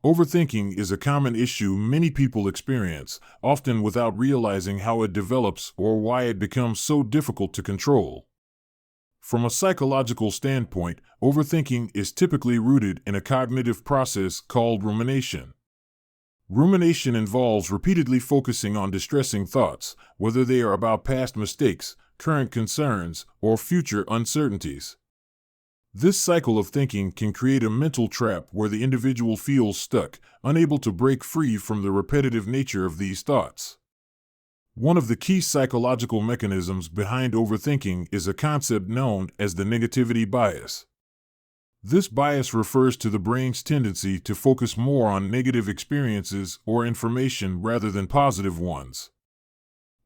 Overthinking is a common issue many people experience, often without realizing how it develops or why it becomes so difficult to control. From a psychological standpoint, overthinking is typically rooted in a cognitive process called rumination. Rumination involves repeatedly focusing on distressing thoughts, whether they are about past mistakes, current concerns, or future uncertainties. This cycle of thinking can create a mental trap where the individual feels stuck, unable to break free from the repetitive nature of these thoughts. One of the key psychological mechanisms behind overthinking is a concept known as the negativity bias. This bias refers to the brain's tendency to focus more on negative experiences or information rather than positive ones.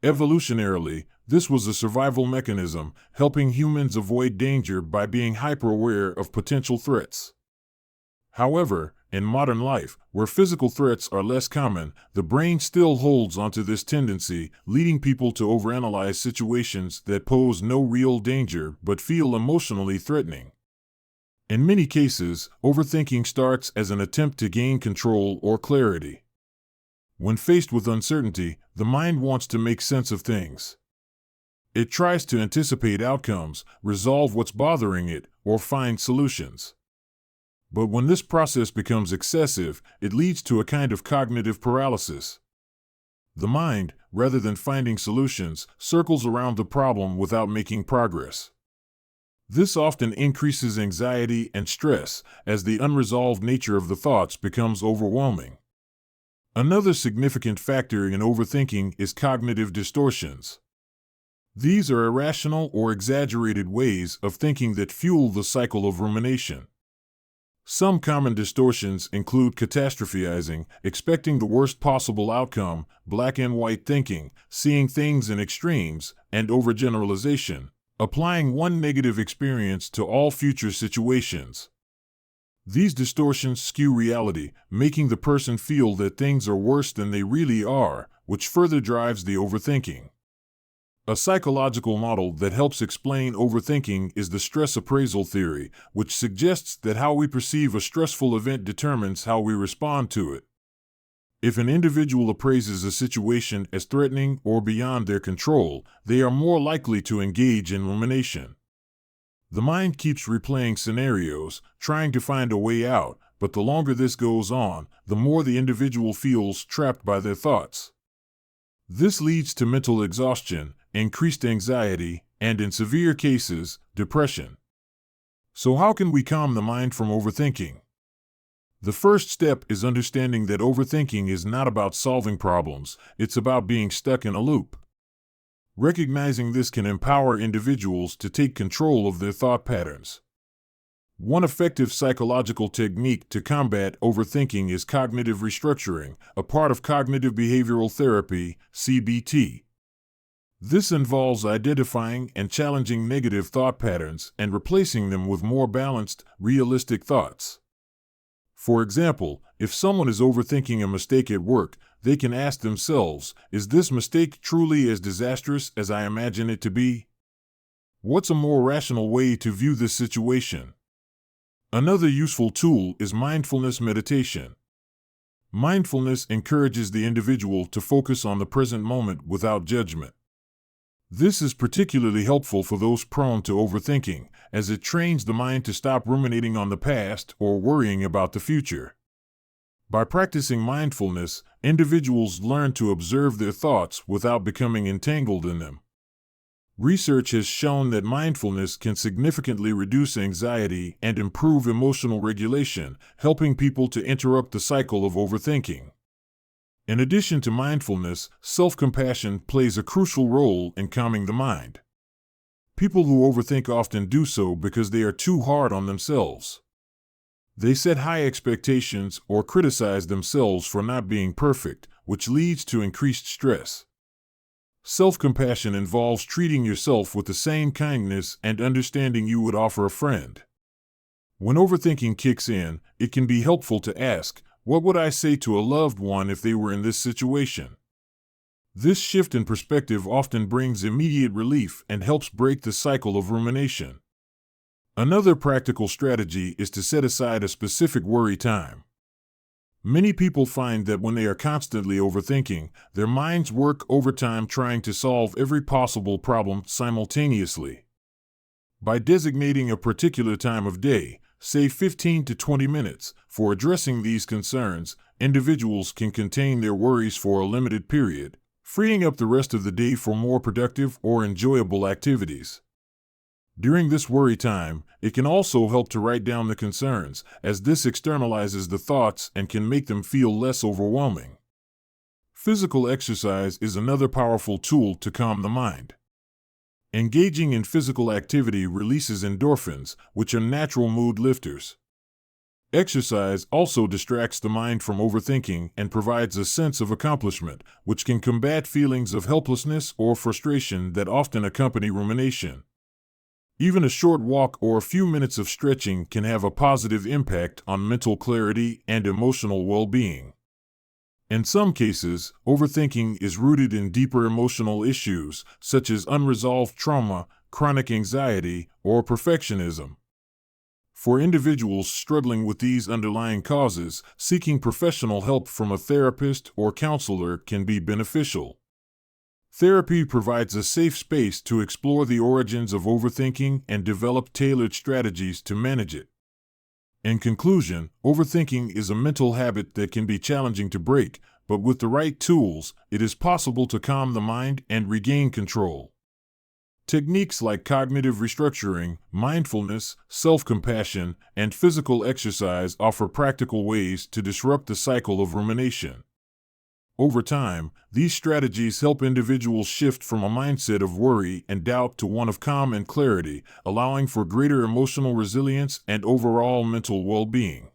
Evolutionarily, this was a survival mechanism, helping humans avoid danger by being hyper-aware of potential threats. However, in modern life, where physical threats are less common, the brain still holds onto this tendency, leading people to overanalyze situations that pose no real danger but feel emotionally threatening. In many cases, overthinking starts as an attempt to gain control or clarity. When faced with uncertainty, the mind wants to make sense of things. It tries to anticipate outcomes, resolve what's bothering it, or find solutions. But when this process becomes excessive, it leads to a kind of cognitive paralysis. The mind, rather than finding solutions, circles around the problem without making progress. This often increases anxiety and stress, as the unresolved nature of the thoughts becomes overwhelming. Another significant factor in overthinking is cognitive distortions. These are irrational or exaggerated ways of thinking that fuel the cycle of rumination. Some common distortions include catastrophizing, expecting the worst possible outcome, black and white thinking, seeing things in extremes, and overgeneralization, applying one negative experience to all future situations. These distortions skew reality, making the person feel that things are worse than they really are, which further drives the overthinking. A psychological model that helps explain overthinking is the stress appraisal theory, which suggests that how we perceive a stressful event determines how we respond to it. If an individual appraises a situation as threatening or beyond their control, they are more likely to engage in rumination. The mind keeps replaying scenarios, trying to find a way out, but the longer this goes on, the more the individual feels trapped by their thoughts. This leads to mental exhaustion, increased anxiety, and in severe cases, depression. So how can we calm the mind from overthinking? The first step is understanding that overthinking is not about solving problems, it's about being stuck in a loop. Recognizing this can empower individuals to take control of their thought patterns. One effective psychological technique to combat overthinking is cognitive restructuring, a part of cognitive behavioral therapy, CBT. This involves identifying and challenging negative thought patterns and replacing them with more balanced, realistic thoughts. For example, if someone is overthinking a mistake at work, they can ask themselves, is this mistake truly as disastrous as I imagine it to be? What's a more rational way to view this situation? Another useful tool is mindfulness meditation. Mindfulness encourages the individual to focus on the present moment without judgment. This is particularly helpful for those prone to overthinking, as it trains the mind to stop ruminating on the past or worrying about the future. By practicing mindfulness, individuals learn to observe their thoughts without becoming entangled in them. Research has shown that mindfulness can significantly reduce anxiety and improve emotional regulation, helping people to interrupt the cycle of overthinking. In addition to mindfulness, self-compassion plays a crucial role in calming the mind. People who overthink often do so because they are too hard on themselves. They set high expectations or criticize themselves for not being perfect, which leads to increased stress. Self-compassion involves treating yourself with the same kindness and understanding you would offer a friend. When overthinking kicks in, it can be helpful to ask, what would I say to a loved one if they were in this situation? This shift in perspective often brings immediate relief and helps break the cycle of rumination. Another practical strategy is to set aside a specific worry time. Many people find that when they are constantly overthinking, their minds work overtime trying to solve every possible problem simultaneously. By designating a particular time of day, say 15 to 20 minutes, for addressing these concerns, individuals can contain their worries for a limited period, freeing up the rest of the day for more productive or enjoyable activities. During this worry time, it can also help to write down the concerns, as this externalizes the thoughts and can make them feel less overwhelming. Physical exercise is another powerful tool to calm the mind. Engaging in physical activity releases endorphins, which are natural mood lifters. Exercise also distracts the mind from overthinking and provides a sense of accomplishment, which can combat feelings of helplessness or frustration that often accompany rumination. Even a short walk or a few minutes of stretching can have a positive impact on mental clarity and emotional well-being. In some cases, overthinking is rooted in deeper emotional issues, such as unresolved trauma, chronic anxiety, or perfectionism. For individuals struggling with these underlying causes, seeking professional help from a therapist or counselor can be beneficial. Therapy provides a safe space to explore the origins of overthinking and develop tailored strategies to manage it. In conclusion, overthinking is a mental habit that can be challenging to break, but with the right tools, it is possible to calm the mind and regain control. Techniques like cognitive restructuring, mindfulness, self-compassion, and physical exercise offer practical ways to disrupt the cycle of rumination. Over time, these strategies help individuals shift from a mindset of worry and doubt to one of calm and clarity, allowing for greater emotional resilience and overall mental well-being.